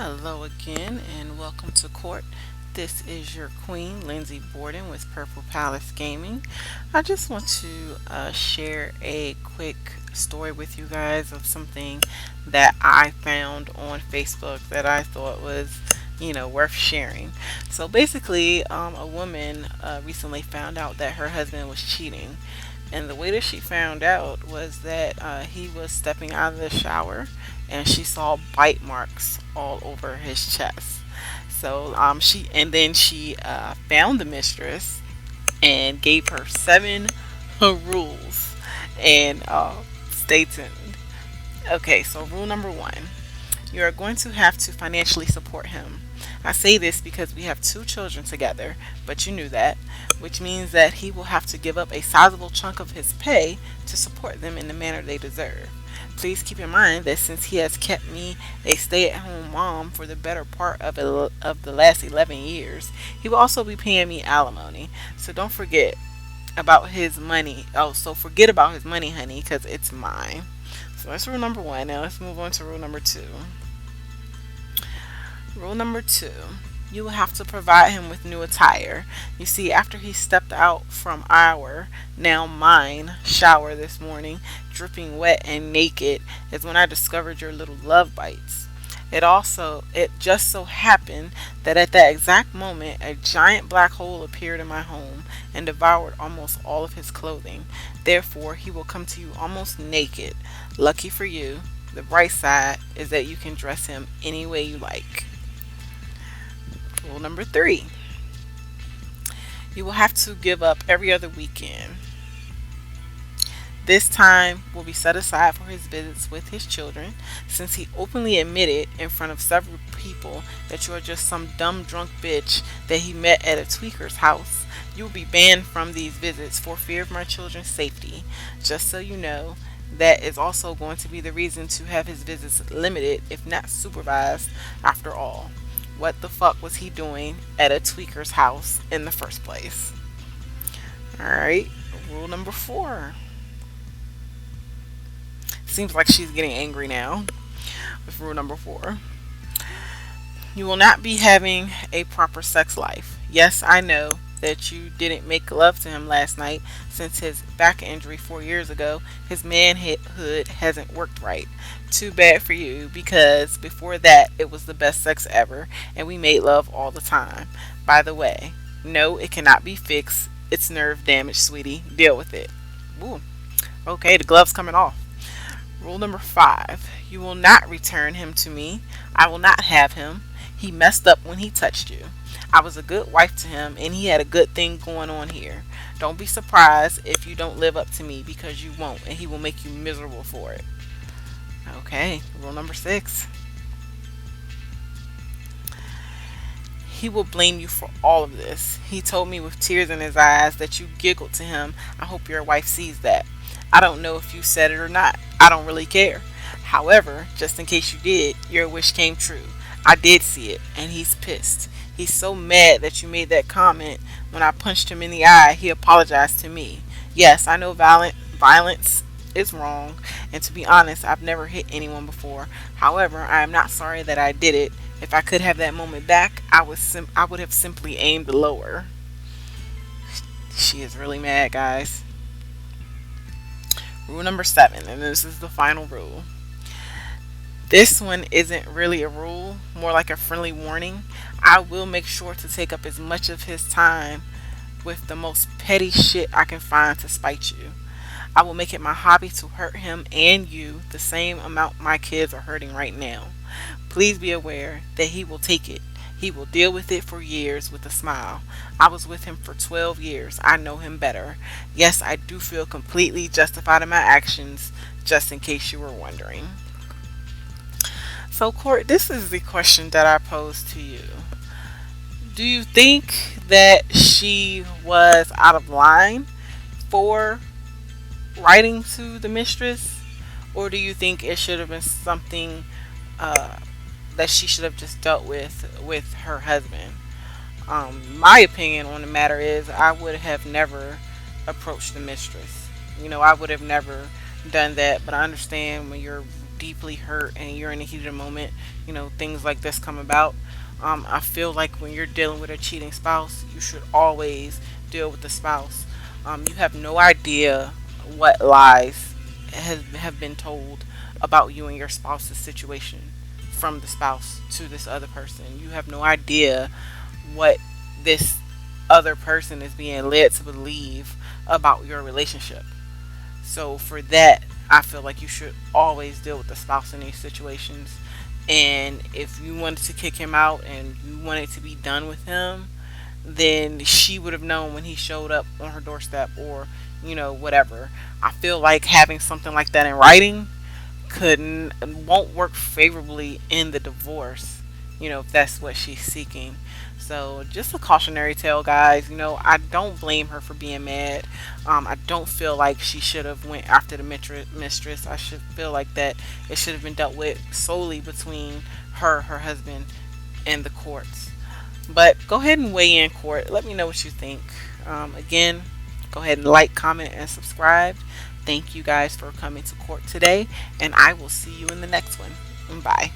Hello again, and welcome to court. This is your queen, Lindsay Borden, with Purple Palace Gaming. I just want to share a quick story with you guys of something that I found on Facebook that I thought was, worth sharing. So basically, a woman recently found out that her husband was cheating. And the way that she found out was that he was stepping out of the shower and she saw bite marks all over his chest. So she found the mistress and gave her seven rules. And stay tuned. Okay, so rule number one, you are going to have to financially support him. I say this because we have two children together, but you knew that, which means that he will have to give up a sizable chunk of his pay to support them in the manner they deserve. Please keep in mind that since he has kept me a stay at home mom for the better part of the last 11 years, he will also be paying me alimony. So don't forget about his money. Oh, so forget about his money, honey, because it's mine. So that's rule number one. Now let's move on to rule number two. Rule number two, you will have to provide him with new attire. You see, after he stepped out from our, now mine, shower this morning, dripping wet and naked, is when I discovered your little love bites. It just so happened that at that exact moment, a giant black hole appeared in my home and devoured almost all of his clothing. Therefore, he will come to you almost naked. Lucky for you, the bright side is that you can dress him any way you like. Rule number three, you will have to give up every other weekend. This time will be set aside for his visits with his children, since he openly admitted in front of several people that you are just some dumb drunk bitch that he met at a tweaker's house. You will be banned from these visits for fear of my children's safety. Just so you know, that is also going to be the reason to have his visits limited, if not supervised, after all. What the fuck was he doing at a tweaker's house in the first place? Alright, rule number four. Seems like she's getting angry now with rule number four. You will not be having a proper sex life. Yes, I know that you didn't make love to him last night since his back injury 4 years ago. His manhood hasn't worked right. Too bad for you, because before that it was the best sex ever and we made love all the time. By the way, no, it cannot be fixed. It's nerve damage, sweetie. Deal with it. Ooh. Okay, the glove's coming off. Rule number five, you will not return him to me. I will not have him. He messed up when he touched you. I was a good wife to him and he had a good thing going on here. Don't be surprised if you don't live up to me, because you won't, and he will make you miserable for it. Okay, rule number six. He will blame you for all of this. He told me with tears in his eyes that you giggled to him. I hope your wife sees that. I don't know if you said it or not. I don't really care. However, just in case you did, your wish came true. I did see it, and he's pissed. He's so mad that you made that comment. When I punched him in the eye, he apologized to me. Yes, I know violence is wrong, and to be honest, I've never hit anyone before. However, I am not sorry that I did it. If I could have that moment back, I would have simply aimed lower. She is really mad, guys. Rule number seven, and this is the final rule. This one isn't really a rule, more like a friendly warning. I will make sure to take up as much of his time with the most petty shit I can find to spite you. I will make it my hobby to hurt him and you the same amount my kids are hurting right now. Please be aware that he will take it. He will deal with it for years with a smile. I was with him for 12 years. I know him better. Yes, I do feel completely justified in my actions, just in case you were wondering. So, Court, this is the question that I posed to you. Do you think that she was out of line for writing to the mistress? Or do you think it should have been something uh, that she should have just dealt with her husband? My opinion on the matter is I would have never approached the mistress. I would have never done that, but I understand when you're deeply hurt and you're in a heated moment, things like this come about. I feel like when you're dealing with a cheating spouse, you should always deal with the spouse. You have no idea what lies have been told about you and your spouse's situation from the spouse to this other person. You have no idea what this other person is being led to believe about your relationship. So for that, I feel like you should always deal with the spouse in these situations. And if you wanted to kick him out and you wanted to be done with him, then she would have known when he showed up on her doorstep, or whatever. I feel like having something like that in writing couldn't won't work favorably in the divorce, if that's what she's seeking. So just a cautionary tale, guys. I don't blame her for being mad. I don't feel like she should have went after the mistress. I should feel like that it should have been dealt with solely between her husband, and the courts. But go ahead and weigh in, court. Let me know what you think. Again, go ahead and like, comment, and subscribe. Thank you guys for coming to court today, and I will see you in the next one. Bye.